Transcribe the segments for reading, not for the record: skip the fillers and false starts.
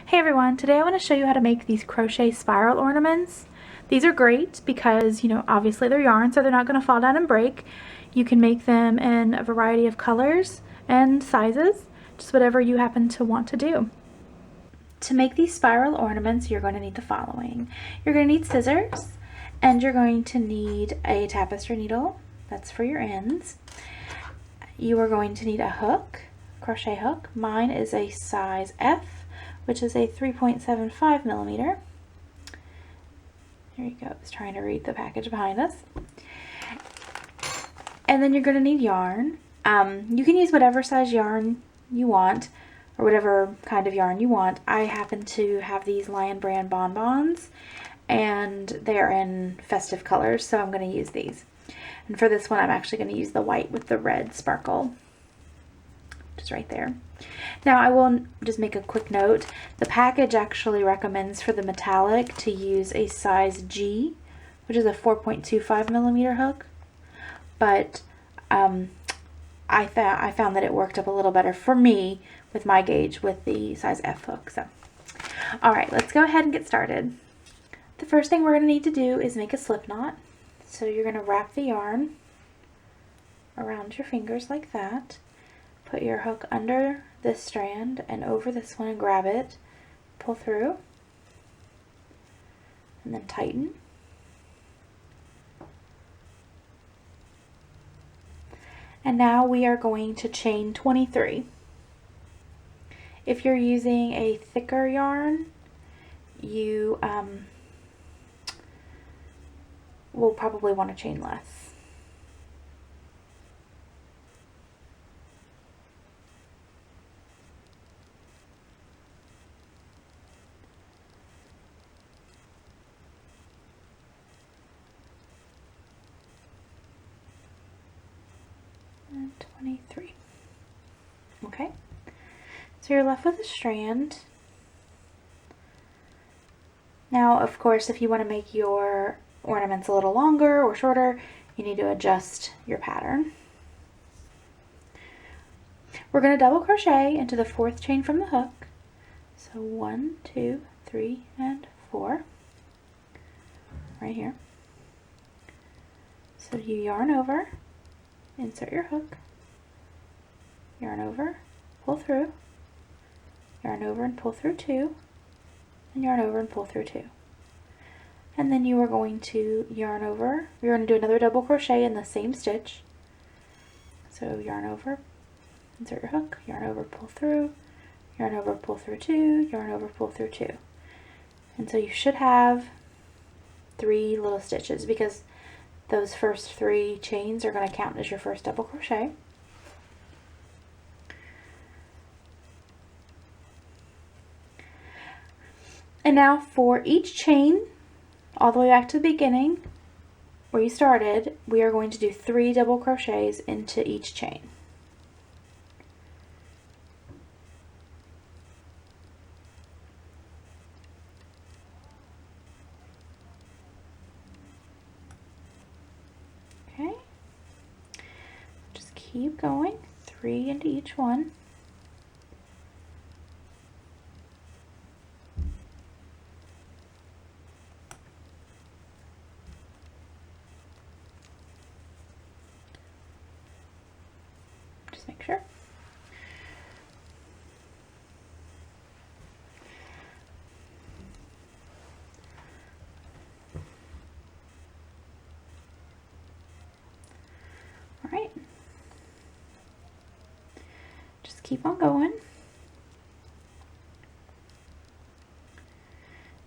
Hey everyone, today I want to show you how to make these crochet spiral ornaments. These are great because, obviously they're yarn, so they're not going to fall down and break. You can make them in a variety of colors and sizes, just whatever you happen to want to do. To make these spiral ornaments, you're going to need the following. You're going to need scissors, and you're going to need a tapestry needle. That's for your ends. You are going to need a hook, crochet hook. Mine is a size F, which is a 3.75 millimeter. There you go. I was trying to read the package behind us. And then you're going to need yarn. You can use whatever size yarn you want, or whatever kind of yarn you want. I happen to have these Lion Brand bonbons, and they're in festive colors, so I'm going to use these. And for this one, I'm actually going to use the white with the red sparkle, just right there. Now I will just make a quick note. The package actually recommends for the metallic to use a size G, which is a 4.25 millimeter hook, but I found that it worked up a little better for me with my gauge with the size F hook. So, all right, let's go ahead and get started. The first thing we're going to need to do is make a slip knot. So you're going to wrap the yarn around your fingers like that. Put your hook under this strand and over this one and grab it, pull through, and then tighten. And now we are going to chain 23. If you're using a thicker yarn, you will probably want to chain less. And 23. Okay, so you're left with a strand. Now, of course, if you want to make your ornaments a little longer or shorter, you need to adjust your pattern. We're going to double crochet into the 4th chain from the hook. So 1, 2, 3, and 4 right here. So you yarn over, insert your hook, yarn over, pull through, yarn over and pull through 2, and yarn over and pull through 2. And then you are going to yarn over, you're going to do another double crochet in the same stitch. So yarn over, insert your hook, yarn over, pull through, yarn over, pull through 2, yarn over, pull through 2. And so you should have 3 little stitches because those first 3 chains are going to count as your first double crochet. And now for each chain, all the way back to the beginning where you started, we are going to do 3 double crochets into each chain. Okay, just keep going, 3 into each one. Just make sure. Alright, just keep on going,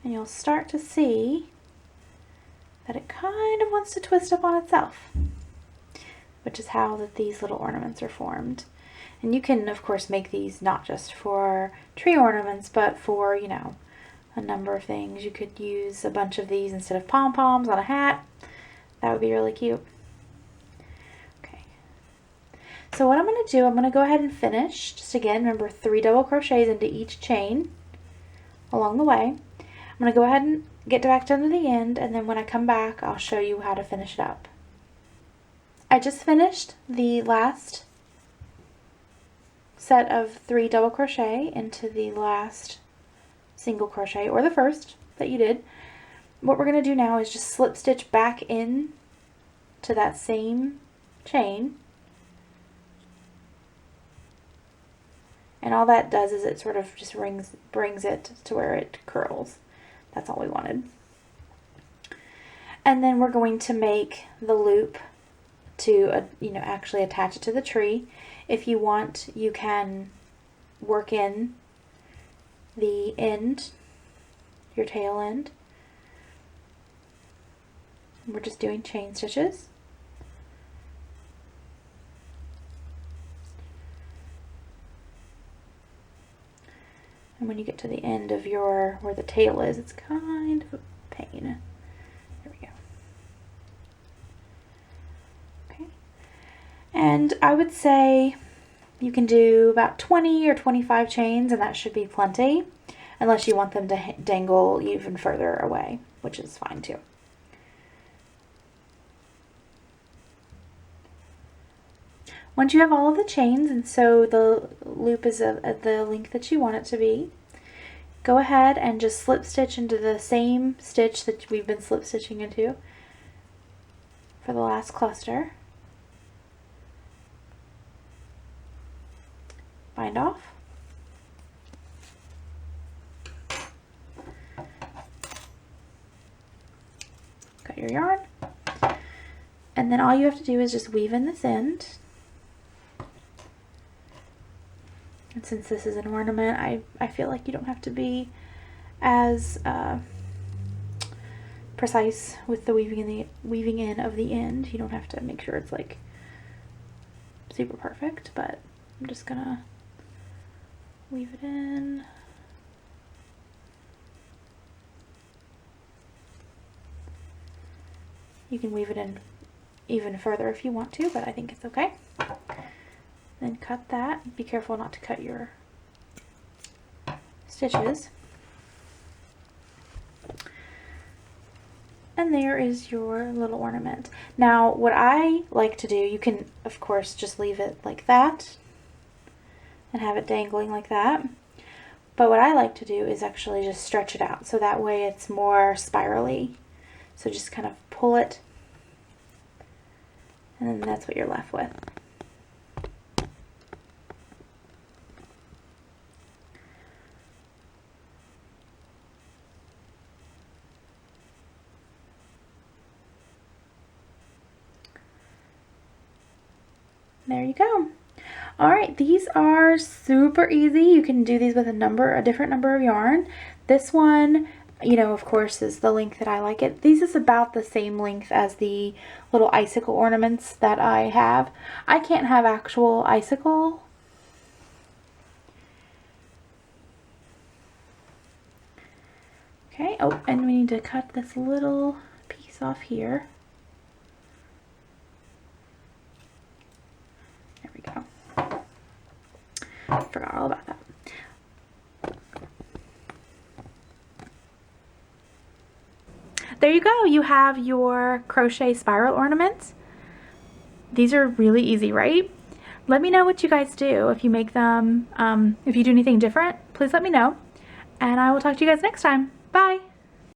and you'll start to see that it kind of wants to twist up on itself, which is how these little ornaments are formed. And you can, of course, make these not just for tree ornaments, but for, a number of things. You could use a bunch of these instead of pom-poms on a hat. That would be really cute. So what I'm going to do, I'm going to go ahead and finish, just again, remember 3 double crochets into each chain along the way. I'm going to go ahead and get back down to the end, and then when I come back, I'll show you how to finish it up. I just finished the last set of 3 double crochet into the last single crochet or the first that you did. What we're going to do now is just slip stitch back in to that same chain. And all that does is it sort of just brings it to where it curls. That's all we wanted. And then we're going to make the loop to, actually attach it to the tree. If you want, you can work in the end, your tail end. We're just doing chain stitches. And when you get to the end of where the tail is, it's kind of a pain. There we go. Okay. And I would say you can do about 20 or 25 chains, and that should be plenty, unless you want them to dangle even further away, which is fine too. Once you have all of the chains, and so the loop is at the length that you want it to be, go ahead and just slip stitch into the same stitch that we've been slip stitching into for the last cluster. Bind off. Cut your yarn. And then all you have to do is just weave in this end. And since this is an ornament, I feel like you don't have to be as precise with the weaving in of the end. You don't have to make sure it's like super perfect, but I'm just gonna weave it in. You can weave it in even further if you want to, but I think it's okay. Then cut that. Be careful not to cut your stitches. And there is your little ornament. Now, what I like to do, you can, of course, just leave it like that and have it dangling like that. But what I like to do is actually just stretch it out, so that way it's more spirally. So just kind of pull it, and then that's what you're left with. There you go. All right, these are super easy. You can do these with a different number of yarn. This one, of course, is the length that I like it. These is about the same length as the little icicle ornaments that I have. I can't have actual icicle. Okay, oh, and we need to cut this little piece off here. There we go. Forgot all about that. There you go. You have your crochet spiral ornaments. These are really easy, right? Let me know what you guys do. If you make them, if you do anything different, please let me know. And I will talk to you guys next time. Bye.